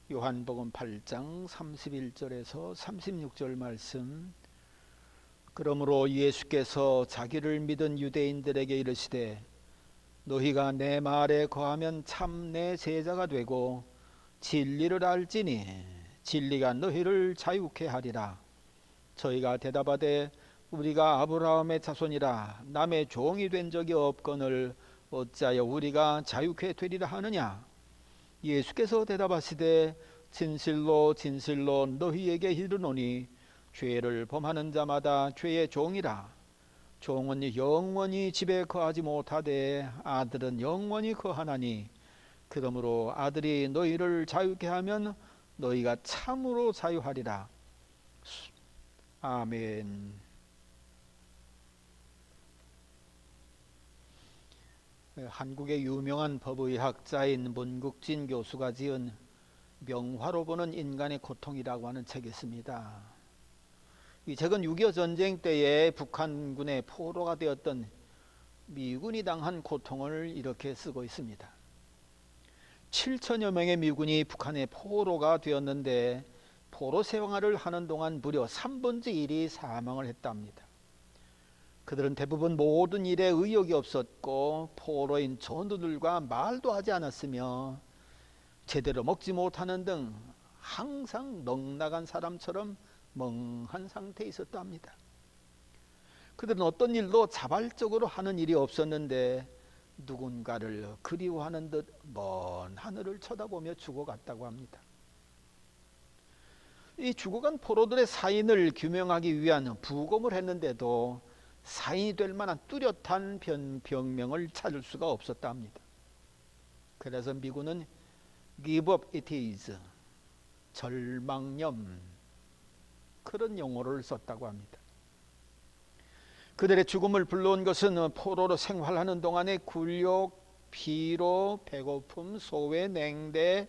요한복음 8장 31절에서 36절 말씀. 그러므로 예수께서 자기를 믿은 유대인들에게 이르시되 너희가 내 말에 거하면 참 내 제자가 되고 진리를 알지니 진리가 너희를 자유케 하리라. 저희가 대답하되 우리가 아브라함의 자손이라 남의 종이 된 적이 없거늘 어찌하여 우리가 자유케 되리라 하느냐. 예수께서 대답하시되 진실로 진실로 너희에게 이르노니 죄를 범하는 자마다 죄의 종이라. 종은 영원히 집에 거하지 못하되 아들은 영원히 거하나니 그러므로 아들이 너희를 자유케 하면 너희가 참으로 자유하리라. 아멘. 한국의 유명한 법의학자인 문국진 교수가 지은 명화로 보는 인간의 고통이라고 하는 책이 있습니다. 이 책은 6.25 전쟁 때에 북한군의 포로가 되었던 미군이 당한 고통을 이렇게 쓰고 있습니다. 7천여 명의 미군이 북한의 포로가 되었는데 포로 생활을 하는 동안 무려 3분의 1이 사망을 했답니다. 그들은 대부분 모든 일에 의욕이 없었고 포로인 전우들과 말도 하지 않았으며 제대로 먹지 못하는 등 항상 넉나간 사람처럼 멍한 상태에 있었답니다. 그들은 어떤 일도 자발적으로 하는 일이 없었는데 누군가를 그리워하는 듯 먼 하늘을 쳐다보며 죽어갔다고 합니다. 이 죽어간 포로들의 사인을 규명하기 위한 부검을 했는데도 사인이 될 만한 뚜렷한 병명을 찾을 수가 없었답니다. 그래서 미군은 give up it is, 절망염, 그런 용어를 썼다고 합니다. 그들의 죽음을 불러온 것은 포로로 생활하는 동안의 굴욕, 피로, 배고픔, 소외, 냉대,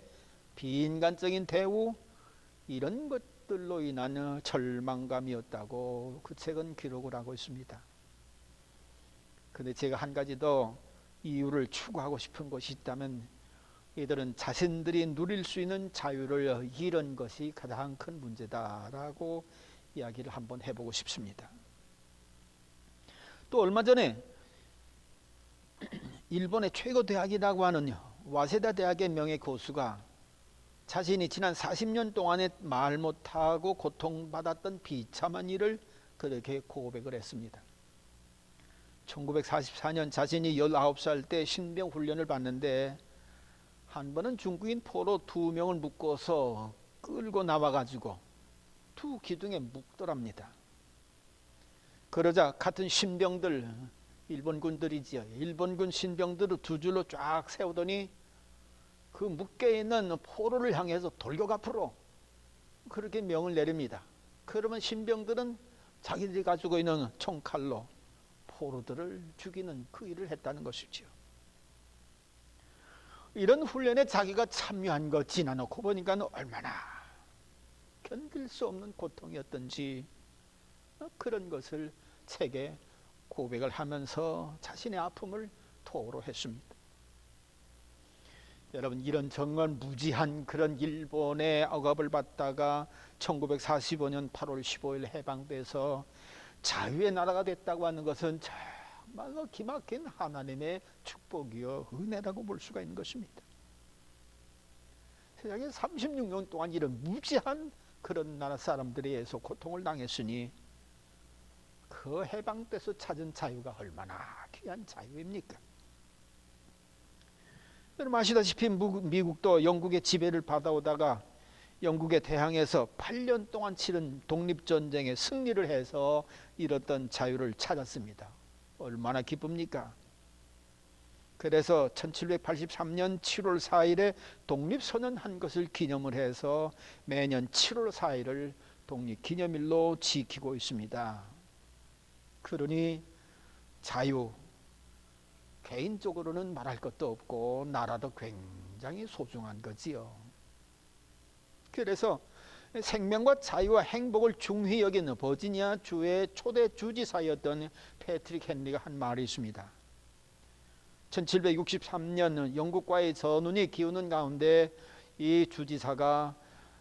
비인간적인 대우, 이런 것들로 인한 절망감이었다고 그 책은 기록을 하고 있습니다. 그런데 제가 한 가지 더 이유를 추구하고 싶은 것이 있다면 이들은 자신들이 누릴 수 있는 자유를 잃은 것이 가장 큰 문제다라고 이야기를 한번 해보고 싶습니다. 또 얼마 전에 일본의 최고 대학이라고 하는 와세다 대학의 명예 교수가 자신이 지난 40년 동안에 말 못하고 고통받았던 비참한 일을 그렇게 고백을 했습니다. 1944년 자신이 19살 때 신병 훈련을 받는데 한 번은 중국인 포로 2명을 묶어서 끌고 나와가지고 두 기둥에 묶더랍니다. 그러자 같은 신병들, 일본군들이지요. 일본군 신병들을 두 줄로 쫙 세우더니 그 묶여있는 포로를 향해서 돌격 앞으로 그렇게 명을 내립니다. 그러면 신병들은 자기들이 가지고 있는 총칼로 포로들을 죽이는 그 일을 했다는 것이죠. 이런 훈련에 자기가 참여한 거 지나놓고 보니까 얼마나 견딜 수 없는 고통이었던지 그런 것을 책에 고백을 하면서 자신의 아픔을 토로했습니다. 여러분, 이런 정말 무지한 그런 일본의 억압을 받다가 1945년 8월 15일 해방돼서 자유의 나라가 됐다고 하는 것은 정말로 기막힌 하나님의 축복이요 은혜라고 볼 수가 있는 것입니다. 세상에 36년 동안 이런 무지한 그런 나라 사람들에 의해서 고통을 당했으니 그 해방돼서 찾은 자유가 얼마나 귀한 자유입니까? 여러분 아시다시피 미국도 영국의 지배를 받아오다가 영국에 대항해서 8년 동안 치른 독립전쟁에 승리를 해서 잃었던 자유를 찾았습니다. 얼마나 기쁩니까? 그래서 1783년 7월 4일에 독립선언한 것을 기념을 해서 매년 7월 4일을 독립기념일로 지키고 있습니다. 그러니 자유, 개인적으로는 말할 것도 없고 나라도 굉장히 소중한 거지요. 그래서 생명과 자유와 행복을 중히 여기는 버지니아 주의 초대 주지사였던 패트릭 헨리가 한 말이 있습니다. 1763년 영국과의 전운이 기우는 가운데 이 주지사가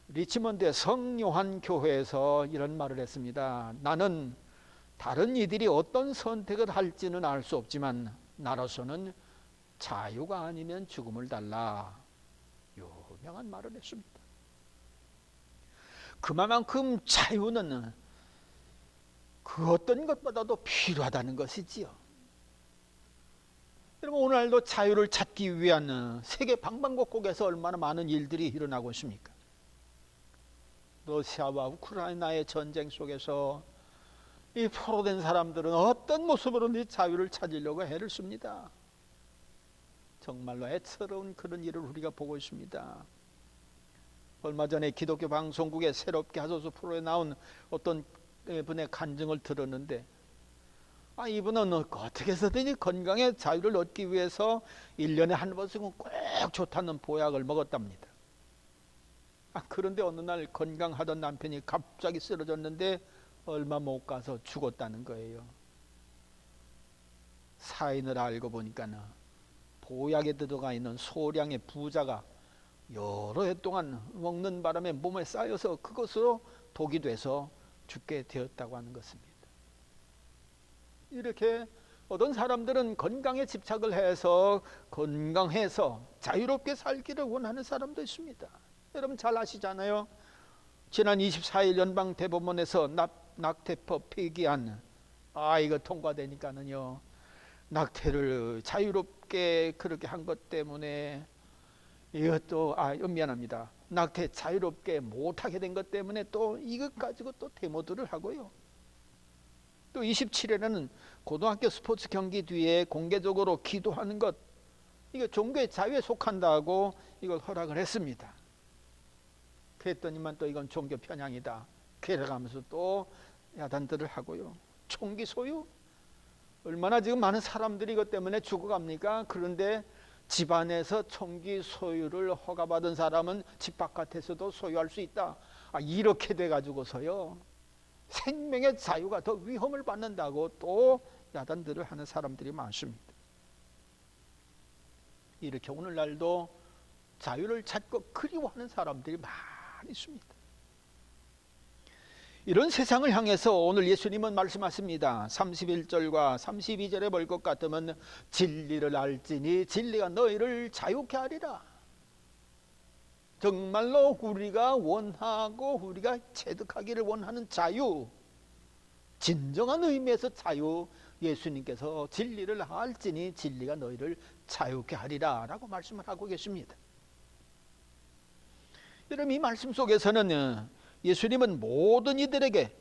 리치먼드의 성요한 교회에서 이런 말을 했습니다. 나는 다른 이들이 어떤 선택을 할지는 알 수 없지만 나로서는 자유가 아니면 죽음을 달라. 유명한 말을 했습니다. 그만큼 자유는 그 어떤 것보다도 필요하다는 것이지요. 여러분, 오늘도 자유를 찾기 위한 세계 방방곡곡에서 얼마나 많은 일들이 일어나고 있습니까? 러시아와 우크라이나의 전쟁 속에서 이 포로된 사람들은 어떤 모습으로든지 자유를 찾으려고 애를 씁니다. 정말로 애처로운 그런 일을 우리가 보고 있습니다. 얼마 전에 기독교 방송국에 새롭게 하소서 프로에 나온 어떤 분의 간증을 들었는데, 이분은 어떻게 해서든지 건강의 자유를 얻기 위해서 1년에 한 번씩은 꼭 좋다는 보약을 먹었답니다. 그런데 어느 날 건강하던 남편이 갑자기 쓰러졌는데 얼마 못 가서 죽었다는 거예요. 사인을 알고 보니까는 보약에 들어가 있는 소량의 부자가 여러 해 동안 먹는 바람에 몸에 쌓여서 그것으로 독이 돼서 죽게 되었다고 하는 것입니다. 이렇게 어떤 사람들은 건강에 집착을 해서 건강해서 자유롭게 살기를 원하는 사람도 있습니다. 여러분 잘 아시잖아요. 지난 24일 연방대법원에서 낙태법 폐기안 이거 통과되니까는요, 낙태를 자유롭게 그렇게 한 것 때문에 이것도 미안합니다. 낙태 자유롭게 못하게 된 것 때문에 또 이것 가지고 또 데모들을 하고요. 또 27일에는 고등학교 스포츠 경기 뒤에 공개적으로 기도하는 것, 이거 종교의 자유에 속한다고 이걸 허락을 했습니다. 그랬더니만 또 이건 종교 편향이다 그래가면서 또 야단들을 하고요. 총기 소유, 얼마나 지금 많은 사람들이 이것 때문에 죽어갑니까? 그런데 집안에서 총기 소유를 허가받은 사람은 집 바깥에서도 소유할 수 있다. 이렇게 돼가지고서요, 생명의 자유가 더 위험을 받는다고 또 야단들을 하는 사람들이 많습니다. 이렇게 오늘날도 자유를 찾고 그리워하는 사람들이 많이 있습니다. 이런 세상을 향해서 오늘 예수님은 말씀하십니다. 31절과 32절에 볼 것 같으면 진리를 알지니 진리가 너희를 자유케 하리라. 정말로 우리가 원하고 우리가 체득하기를 원하는 자유, 진정한 의미에서 자유, 예수님께서 진리를 알지니 진리가 너희를 자유케 하리라 라고 말씀을 하고 계십니다. 여러분, 이 말씀 속에서는 예수님은 모든 이들에게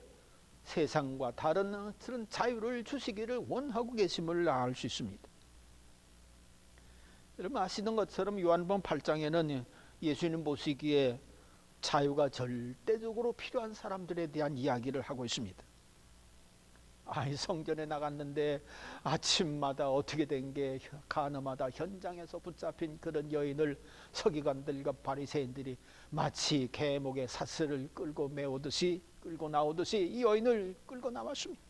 세상과 다른 그런 자유를 주시기를 원하고 계심을 알 수 있습니다. 여러분 아시는 것처럼 요한복음 8장에는 예수님 보시기에 자유가 절대적으로 필요한 사람들에 대한 이야기를 하고 있습니다. 성전에 나갔는데 아침마다 어떻게 된 게 가늠하다 현장에서 붙잡힌 그런 여인을 서기관들과 바리새인들이 마치 개목에 사슬을 끌고 나오듯이 이 여인을 끌고 나왔습니다.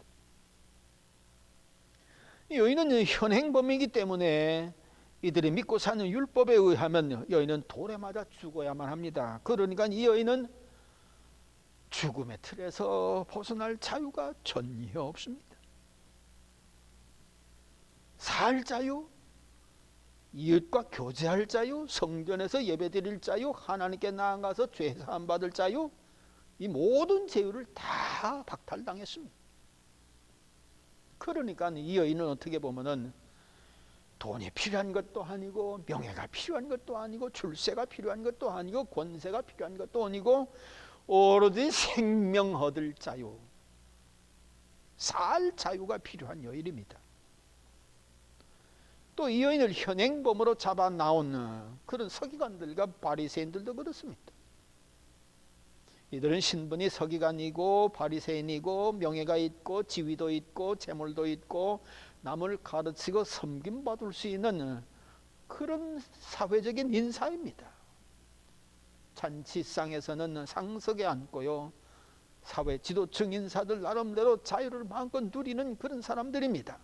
이 여인은 현행범이기 때문에 이들이 믿고 사는 율법에 의하면 여인은 돌에 맞아 죽어야만 합니다. 그러니까 이 여인은 죽음의 틀에서 벗어날 자유가 전혀 없습니다. 살 자유, 이웃과 교제할 자유, 성전에서 예배드릴 자유, 하나님께 나아가서 죄사함 받을 자유, 이 모든 자유를 다 박탈당했습니다. 그러니까 이 여인은 어떻게 보면은 돈이 필요한 것도 아니고, 명예가 필요한 것도 아니고, 출세가 필요한 것도 아니고, 권세가 필요한 것도 아니고, 오로지 생명 얻을 자유, 살 자유가 필요한 여인입니다. 또 이 여인을 현행범으로 잡아 나온 그런 서기관들과 바리새인들도 그렇습니다. 이들은 신분이 서기관이고 바리새인이고 명예가 있고 지위도 있고 재물도 있고 남을 가르치고 섬김받을 수 있는 그런 사회적인 인사입니다. 잔치상에서는 상석에 앉고요, 사회 지도층 인사들 나름대로 자유를 마음껏 누리는 그런 사람들입니다.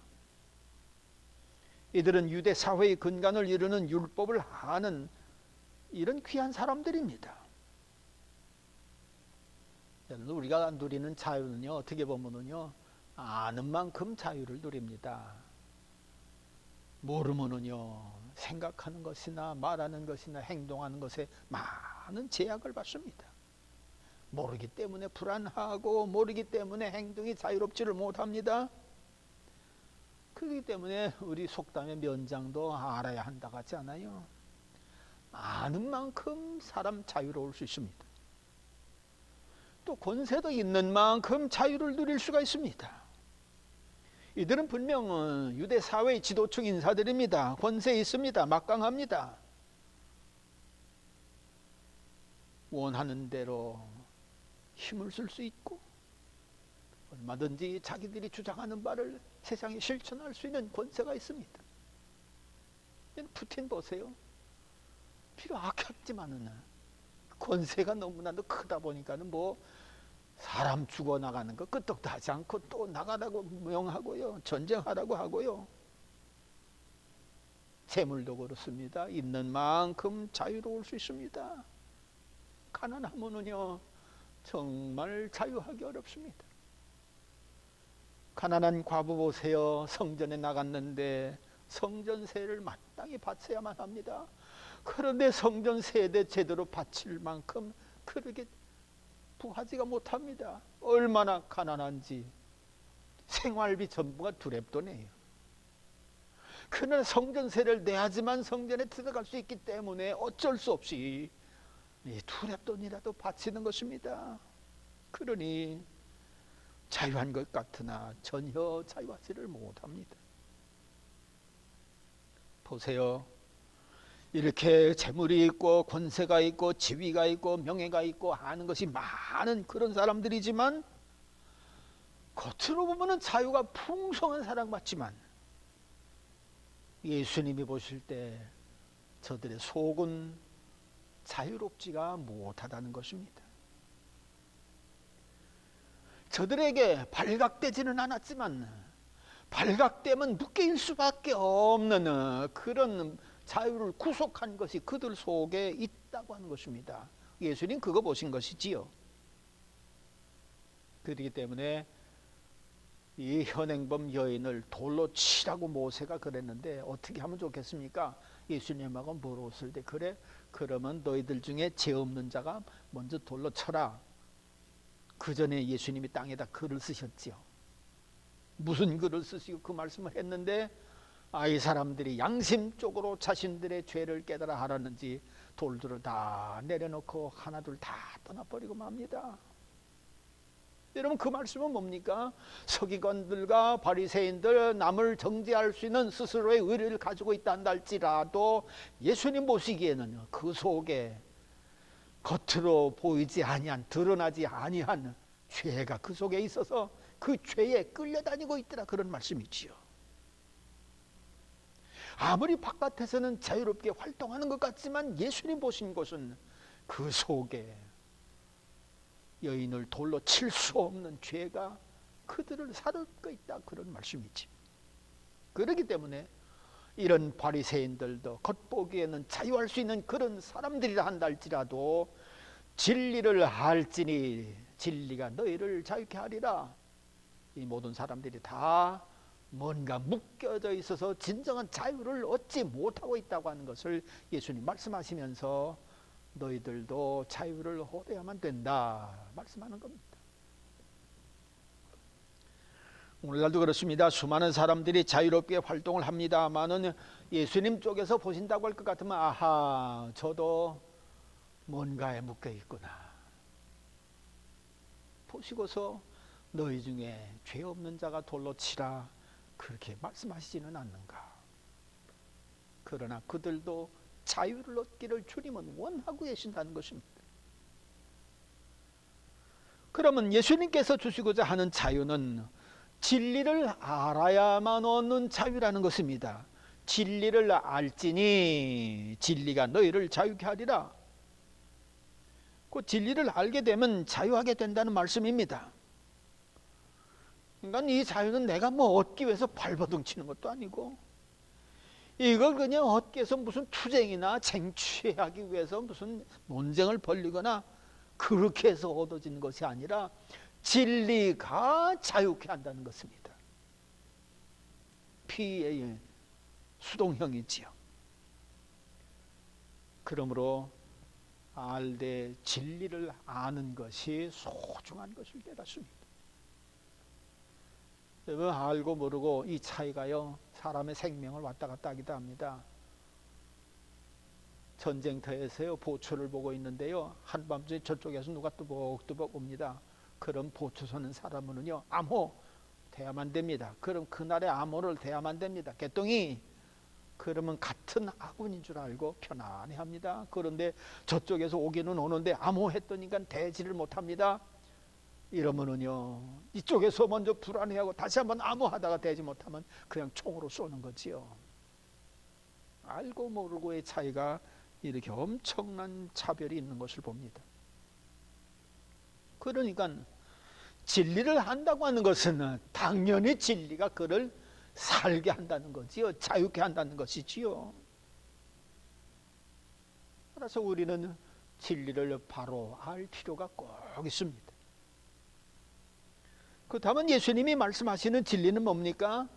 이들은 유대 사회의 근간을 이루는 율법을 아는 이런 귀한 사람들입니다. 우리가 누리는 자유는요, 어떻게 보면은요, 아는 만큼 자유를 누립니다. 모르면은요, 생각하는 것이나 말하는 것이나 행동하는 것에 많은 제약을 받습니다. 모르기 때문에 불안하고 모르기 때문에 행동이 자유롭지를 못합니다. 그렇기 때문에 우리 속담의 면장도 알아야 한다고 하지 않아요? 아는 만큼 사람 자유로울 수 있습니다. 또 권세도 있는 만큼 자유를 누릴 수가 있습니다. 이들은 분명 유대 사회의 지도층 인사들입니다. 권세 있습니다. 막강합니다. 원하는 대로 힘을 쓸 수 있고 얼마든지 자기들이 주장하는 바를 세상에 실천할 수 있는 권세가 있습니다. 푸틴 보세요. 필요 아깝지만은 권세가 너무나도 크다 보니까는 뭐 사람 죽어나가는 거 끄떡도 하지 않고 또 나가라고 명하고요. 전쟁하라고 하고요. 재물도 그렇습니다. 있는 만큼 자유로울 수 있습니다. 가난하면은요 정말 자유하기 어렵습니다. 가난한 과부 보세요. 성전에 나갔는데 성전세를 마땅히 바쳐야만 합니다. 그런데 성전세대 제대로 바칠 만큼 그렇게 부하지가 못합니다. 얼마나 가난한지 생활비 전부가 두랩돈이에요. 그러나 성전세를 내야지만 성전에 들어갈 수 있기 때문에 어쩔 수 없이 이 두랩돈이라도 바치는 것입니다. 그러니 자유한 것 같으나 전혀 자유하지를 못합니다. 보세요. 이렇게 재물이 있고 권세가 있고 지위가 있고 명예가 있고 하는 것이 많은 그런 사람들이지만 겉으로 보면 자유가 풍성한 사랑 같지만 예수님이 보실 때 저들의 속은 자유롭지가 못하다는 것입니다. 저들에게 발각되지는 않았지만 발각되면 묶일 수밖에 없는 그런 자유를 구속한 것이 그들 속에 있다고 하는 것입니다. 예수님 그거 보신 것이지요. 그렇기 때문에 이 현행범 여인을 돌로 치라고 모세가 그랬는데 어떻게 하면 좋겠습니까? 예수님하고 물었을 때 그래? 그러면 너희들 중에 죄 없는 자가 먼저 돌로 쳐라. 그 전에 예수님이 땅에다 글을 쓰셨지요. 무슨 글을 쓰시고 그 말씀을 했는데 이 사람들이 양심적으로 자신들의 죄를 깨달아 하라는지 돌들을 다 내려놓고 하나둘 다 떠나버리고 맙니다. 여러분 그 말씀은 뭡니까? 서기관들과 바리새인들 남을 정죄할 수 있는 스스로의 의리를 가지고 있다 할지라도 예수님 보시기에는 그 속에 겉으로 보이지 아니한 드러나지 아니한 죄가 그 속에 있어서 그 죄에 끌려다니고 있더라 그런 말씀이지요. 아무리 바깥에서는 자유롭게 활동하는 것 같지만 예수님 보신 것은 그 속에 여인을 돌로 칠 수 없는 죄가 그들을 사르고 있다 그런 말씀이지. 그렇기 때문에 이런 바리새인들도 겉보기에는 자유할 수 있는 그런 사람들이라 한다 할지라도 진리를 알지니 진리가 너희를 자유케 하리라. 이 모든 사람들이 다 뭔가 묶여져 있어서 진정한 자유를 얻지 못하고 있다고 하는 것을 예수님 말씀하시면서 너희들도 자유를 얻어야만 된다 말씀하는 겁니다. 오늘날도 그렇습니다. 수많은 사람들이 자유롭게 활동을 합니다마는 예수님 쪽에서 보신다고 할 것 같으면 아하 저도 뭔가에 묶여 있구나. 보시고서 너희 중에 죄 없는 자가 돌로 치라 그렇게 말씀하시지는 않는가. 그러나 그들도 자유를 얻기를 주님은 원하고 계신다는 것입니다. 그러면 예수님께서 주시고자 하는 자유는 진리를 알아야만 얻는 자유라는 것입니다. 진리를 알지니 진리가 너희를 자유케 하리라. 그 진리를 알게 되면 자유하게 된다는 말씀입니다. 그러니까 이 자유는 내가 뭐 얻기 위해서 발버둥 치는 것도 아니고 이걸 그냥 어깨에서 무슨 투쟁이나 쟁취하기 위해서 무슨 논쟁을 벌리거나 그렇게 해서 얻어진 것이 아니라 진리가 자유케 한다는 것입니다. 피의 수동형이지요. 그러므로 알되 진리를 아는 것이 소중한 것을 깨닫습니다. 여러분, 알고 모르고 이 차이가요, 사람의 생명을 왔다 갔다 하기도 합니다. 전쟁터에서요, 보초를 보고 있는데요, 한밤중에 저쪽에서 누가 뚜벅뚜벅 옵니다. 그럼 보초 서는 사람은요, 암호 대야만 됩니다. 그럼 그날의 암호를 대야만 됩니다. 개똥이 그러면 같은 아군인 줄 알고 편안해 합니다. 그런데 저쪽에서 오기는 오는데 암호했더니까 대지를 못합니다. 이러면은요, 이쪽에서 먼저 불안해하고 다시 한번 암호하다가 되지 못하면 그냥 총으로 쏘는 거지요. 알고 모르고의 차이가 이렇게 엄청난 차별이 있는 것을 봅니다. 그러니까 진리를 한다고 하는 것은 당연히 진리가 그를 살게 한다는 거지요. 자유케 한다는 것이지요. 그래서 우리는 진리를 바로 알 필요가 꼭 있습니다. 그렇다면 예수님이 말씀하시는 진리는 뭡니까?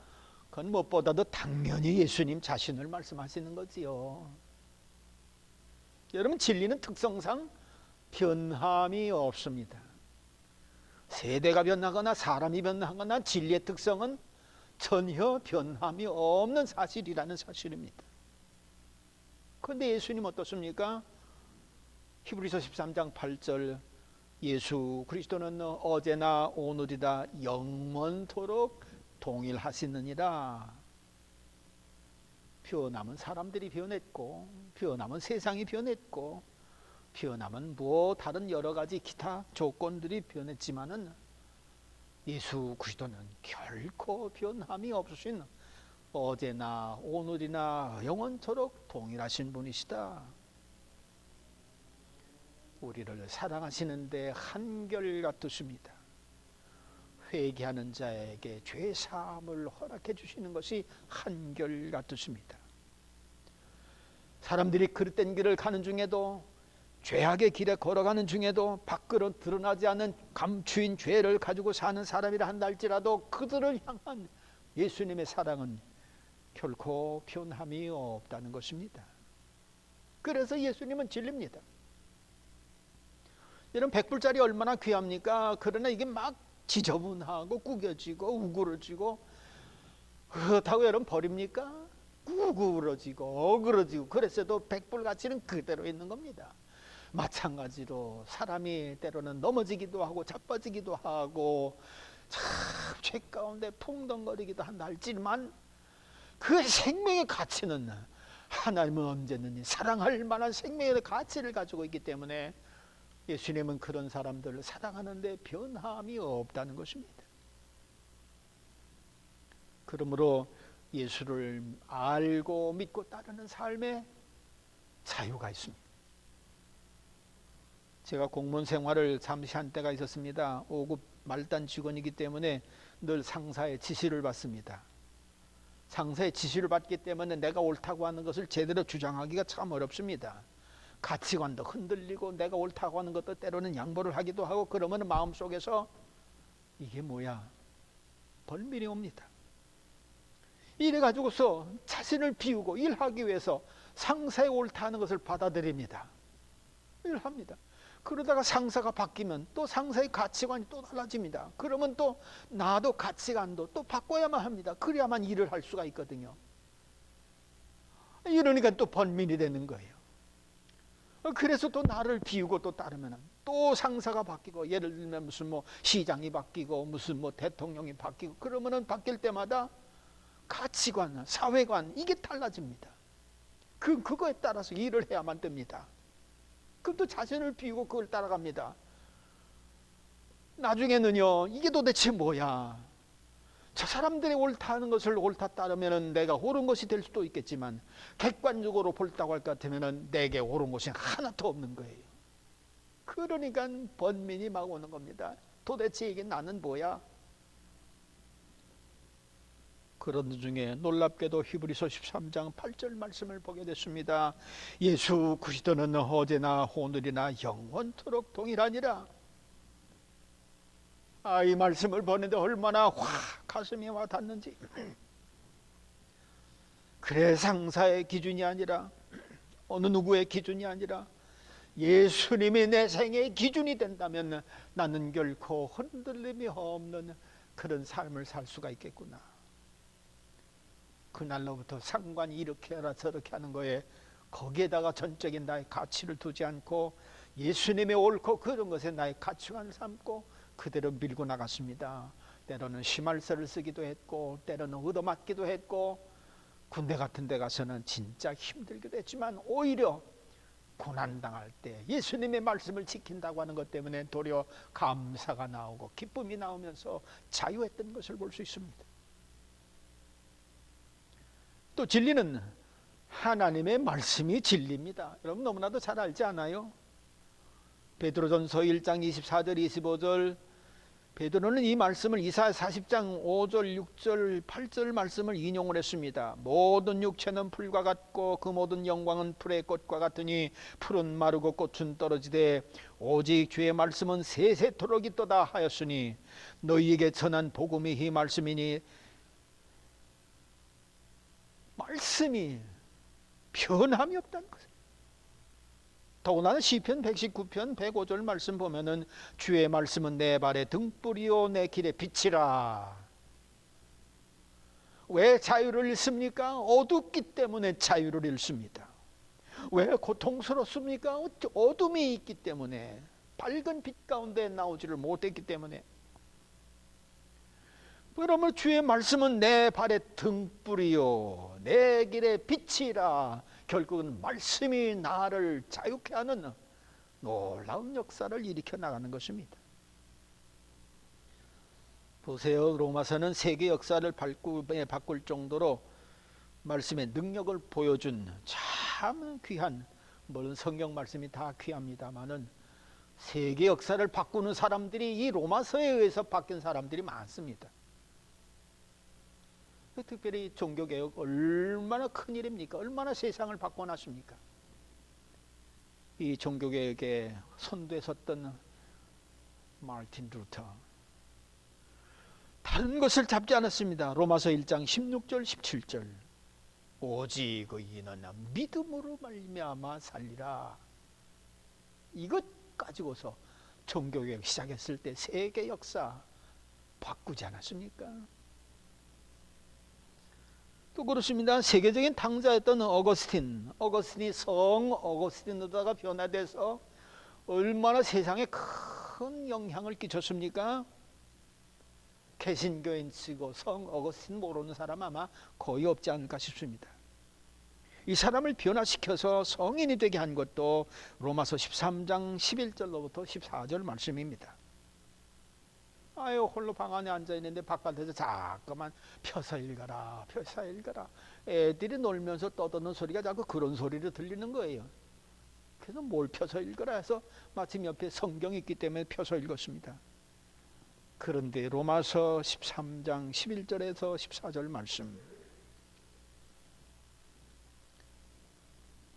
그건 무엇보다도 당연히 예수님 자신을 말씀하시는 거지요. 여러분, 진리는 특성상 변함이 없습니다. 세대가 변하거나 사람이 변하거나 진리의 특성은 전혀 변함이 없는 사실이라는 사실입니다. 그런데 예수님 어떻습니까? 히브리서 13장 8절, 예수 그리스도는 어제나 오늘이다 영원토록 동일하시느니라. 변함은 사람들이 변했고, 변함은 세상이 변했고, 변함은 뭐 다른 여러 가지 기타 조건들이 변했지만은 예수 그리스도는 결코 변함이 없으신 어제나 오늘이나 영원토록 동일하신 분이시다. 우리를 사랑하시는데 한결같으십니다. 회개하는 자에게 죄 사함을 허락해 주시는 것이 한결같으십니다. 사람들이 그릇된 길을 가는 중에도, 죄악의 길에 걸어가는 중에도 밖으로 드러나지 않은 감추인 죄를 가지고 사는 사람이라 한다 할지라도 그들을 향한 예수님의 사랑은 결코 변함이 없다는 것입니다. 그래서 예수님은 진리입니다. 이런 100불짜리 얼마나 귀합니까? 그러나 이게 막 지저분하고 구겨지고 우그러지고, 그렇다고 여러분 버립니까? 구부러지고 어그러지고 그랬어도 100불 가치는 그대로 있는 겁니다. 마찬가지로 사람이 때로는 넘어지기도 하고 자빠지기도 하고 참 죄 가운데 풍덩거리기도 한다 할지만 그 생명의 가치는 하나님은 언제든지 사랑할 만한 생명의 가치를 가지고 있기 때문에 예수님은 그런 사람들을 사랑하는데 변함이 없다는 것입니다. 그러므로 예수를 알고 믿고 따르는 삶에 자유가 있습니다. 제가 공무원 생활을 잠시 한 때가 있었습니다. 5급 말단 직원이기 때문에 늘 상사의 지시를 받습니다. 상사의 지시를 받기 때문에 내가 옳다고 하는 것을 제대로 주장하기가 참 어렵습니다. 가치관도 흔들리고 내가 옳다고 하는 것도 때로는 양보를 하기도 하고, 그러면 마음속에서 이게 뭐야? 벌밀이 옵니다. 이래 가지고서 자신을 비우고 일하기 위해서 상사의 옳다는 것을 받아들입니다. 일합니다. 그러다가 상사가 바뀌면 또 상사의 가치관이 또 달라집니다. 그러면 또 나도 가치관도 또 바꿔야만 합니다. 그래야만 일을 할 수가 있거든요. 이러니까 또 번민이 되는 거예요. 그래서 또 나를 비우고 또 따르면 또 상사가 바뀌고, 예를 들면 무슨 뭐 시장이 바뀌고 무슨 뭐 대통령이 바뀌고, 그러면은 바뀔 때마다 가치관, 사회관 이게 달라집니다. 그거에 따라서 일을 해야만 됩니다. 그럼 또 자신을 비우고 그걸 따라갑니다. 나중에는요, 이게 도대체 뭐야? 저 사람들이 옳다 하는 것을 옳다 따르면 내가 옳은 것이 될 수도 있겠지만, 객관적으로 볼다고 할 것 같으면 내게 옳은 것이 하나도 없는 거예요. 그러니까 번민이 막 오는 겁니다. 도대체 이게 나는 뭐야? 그런 중에 놀랍게도 히브리서 13장 8절 말씀을 보게 됐습니다. 예수 그리스도는 어제나 오늘이나 영원토록 동일하니라. 이 말씀을 보는데 얼마나 가슴이 와 닿는지. 그래, 상사의 기준이 아니라, 어느 누구의 기준이 아니라 예수님이 내 생의 기준이 된다면 나는 결코 흔들림이 없는 그런 삶을 살 수가 있겠구나. 그날로부터 상관이 이렇게 하라 저렇게 하는 거에 거기에다가 전적인 나의 가치를 두지 않고 예수님의 옳고 그런 것에 나의 가치관을 삼고 그대로 밀고 나갔습니다. 때로는 심할서를 쓰기도 했고, 때로는 얻어맞기도 했고, 군대 같은 데 가서는 진짜 힘들기도 했지만 오히려 고난당할 때 예수님의 말씀을 지킨다고 하는 것 때문에 도리어 감사가 나오고 기쁨이 나오면서 자유했던 것을 볼 수 있습니다. 또 진리는 하나님의 말씀이 진리입니다. 여러분 너무나도 잘 알지 않아요? 베드로전서 1장 24절 25절, 베드로는 이 말씀을 이사야 40장 5절 6절 8절 말씀을 인용을 했습니다. 모든 육체는 풀과 같고 그 모든 영광은 풀의 꽃과 같으니 풀은 마르고 꽃은 떨어지되 오직 주의 말씀은 세세토록 있도다 하였으니 너희에게 전한 복음이 이 말씀이니, 말씀이 변함이 없다는 것을. 더구나 시편 119편 105절 말씀 보면은 주의 말씀은 내 발의 등불이요 내 길의 빛이라. 왜 자유를 잃습니까? 어둡기 때문에 자유를 잃습니다. 왜 고통스럽습니까? 어둠이 있기 때문에, 밝은 빛 가운데 나오지를 못했기 때문에. 그러면 주의 말씀은 내 발의 등불이요 내 길의 빛이라. 결국은 말씀이 나를 자유케 하는 놀라운 역사를 일으켜 나가는 것입니다. 보세요, 로마서는 세계 역사를 바꿀 정도로 말씀의 능력을 보여준 참 귀한, 물론 성경 말씀이 다 귀합니다마는 세계 역사를 바꾸는 사람들이 이 로마서에 의해서 바뀐 사람들이 많습니다. 특별히 종교개혁 얼마나 큰 일입니까? 얼마나 세상을 바꿔놨습니까? 이 종교개혁의 선두에 섰던 마르틴 루터, 다른 것을 잡지 않았습니다. 로마서 1장 16절 17절, 오직 의인은 믿음으로 말미암아 살리라. 이것 가지고서 종교개혁 시작했을 때 세계 역사 바꾸지 않았습니까? 또 그렇습니다. 세계적인 탕자였던 어거스틴이 성 어거스틴으로다가 변화돼서 얼마나 세상에 큰 영향을 끼쳤습니까? 개신교인치고 성 어거스틴 모르는 사람 아마 거의 없지 않을까 싶습니다. 이 사람을 변화시켜서 성인이 되게 한 것도 로마서 13장 11절로부터 14절 말씀입니다. 홀로 방 안에 앉아있는데 바깥에서 자꾸만 펴서 읽어라 펴서 읽어라, 애들이 놀면서 떠드는 소리가 자꾸 그런 소리로 들리는 거예요. 그래서 뭘 펴서 읽어라 해서 마침 옆에 성경이 있기 때문에 펴서 읽었습니다. 그런데 로마서 13장 11절에서 14절 말씀,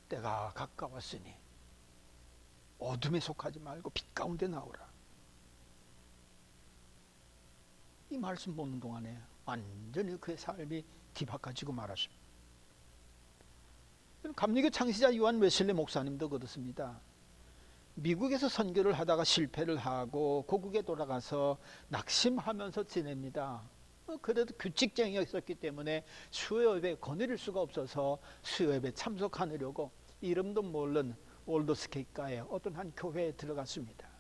때가 가까웠으니 어둠에 속하지 말고 빛 가운데 나오라. 이 말씀 보는 동안에 완전히 그의 삶이 뒤바꿔지고 말았습니다. 감리교 창시자 요한 웨슬리 목사님도 그렇습니다. 미국에서 선교를 하다가 실패를 하고 고국에 돌아가서 낙심하면서 지냅니다. 그래도 규칙쟁이였기 때문에 수요예배에 거느릴 수가 없어서 수요예배에 참석하려고 이름도 모르는 올더스케이가에 어떤 한 교회에 들어갔습니다.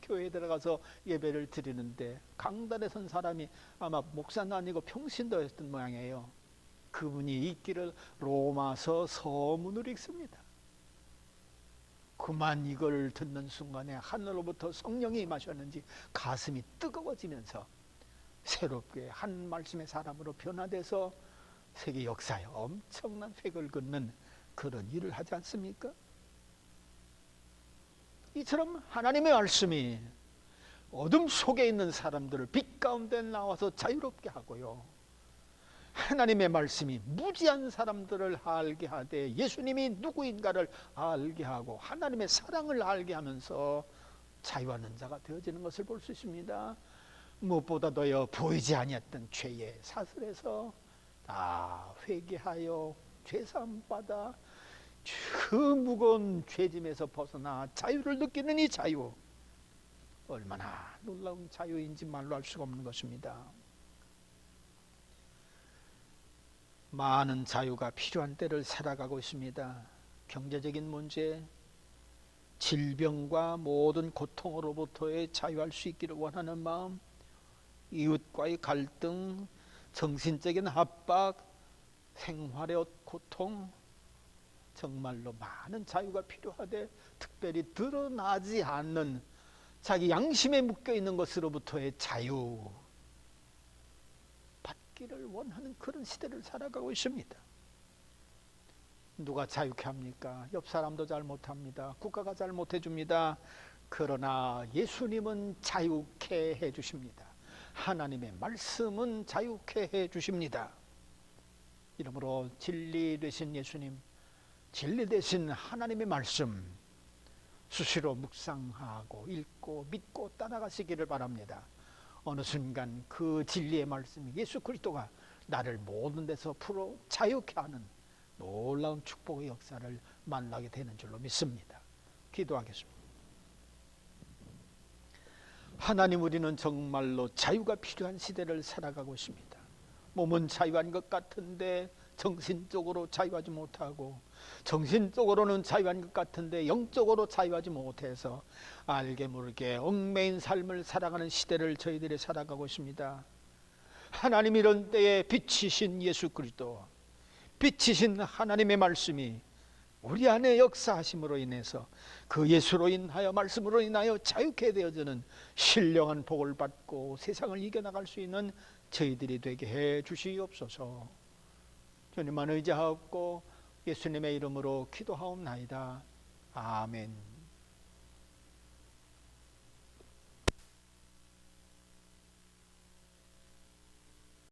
교회에 들어가서 예배를 드리는데 강단에 선 사람이 아마 목사는 아니고 평신도였던 모양이에요. 그분이 읽기를 로마서 서문을 읽습니다. 그만 이걸 듣는 순간에 하늘로부터 성령이 임하셨는지 가슴이 뜨거워지면서 새롭게 한 말씀의 사람으로 변화돼서 세계 역사에 엄청난 획을 긋는 그런 일을 하지 않습니까? 이처럼 하나님의 말씀이 어둠 속에 있는 사람들을 빛 가운데 나와서 자유롭게 하고요, 하나님의 말씀이 무지한 사람들을 알게 하되 예수님이 누구인가를 알게 하고 하나님의 사랑을 알게 하면서 자유하는 자가 되어지는 것을 볼 수 있습니다. 무엇보다도요, 보이지 아니했던 죄의 사슬에서 다 회개하여 죄사함 받아 그 무거운 죄짐에서 벗어나 자유를 느끼는 이 자유, 얼마나 놀라운 자유인지 말로 할 수가 없는 것입니다. 많은 자유가 필요한 때를 살아가고 있습니다. 경제적인 문제, 질병과 모든 고통으로부터의 자유할 수 있기를 원하는 마음, 이웃과의 갈등, 정신적인 압박, 생활의 고통, 정말로 많은 자유가 필요하되 특별히 드러나지 않는 자기 양심에 묶여있는 것으로부터의 자유 받기를 원하는 그런 시대를 살아가고 있습니다. 누가 자유케 합니까? 옆 사람도 잘 못합니다. 국가가 잘 못해줍니다. 그러나 예수님은 자유케 해주십니다. 하나님의 말씀은 자유케 해주십니다. 이러므로 진리 되신 예수님, 진리 되신 하나님의 말씀 수시로 묵상하고 읽고 믿고 따라가시기를 바랍니다. 어느 순간 그 진리의 말씀 예수 그리스도가 나를 모든 데서 풀어 자유케 하는 놀라운 축복의 역사를 만나게 되는 줄로 믿습니다. 기도하겠습니다. 하나님, 우리는 정말로 자유가 필요한 시대를 살아가고 있습니다. 몸은 자유한 것 같은데 정신적으로 자유하지 못하고, 정신적으로는 자유한 것 같은데 영적으로 자유하지 못해서 알게 모르게 얽매인 삶을 살아가는 시대를 저희들이 살아가고 있습니다. 하나님, 이런 때에 빛이신 예수 그리스도, 빛이신 하나님의 말씀이 우리 안에 역사하심으로 인해서 그 예수로 인하여, 말씀으로 인하여 자유케 되어지는 신령한 복을 받고 세상을 이겨나갈 수 있는 저희들이 되게 해 주시옵소서. 주님만 의지하옵고 예수님의 이름으로 기도하옵나이다. 아멘.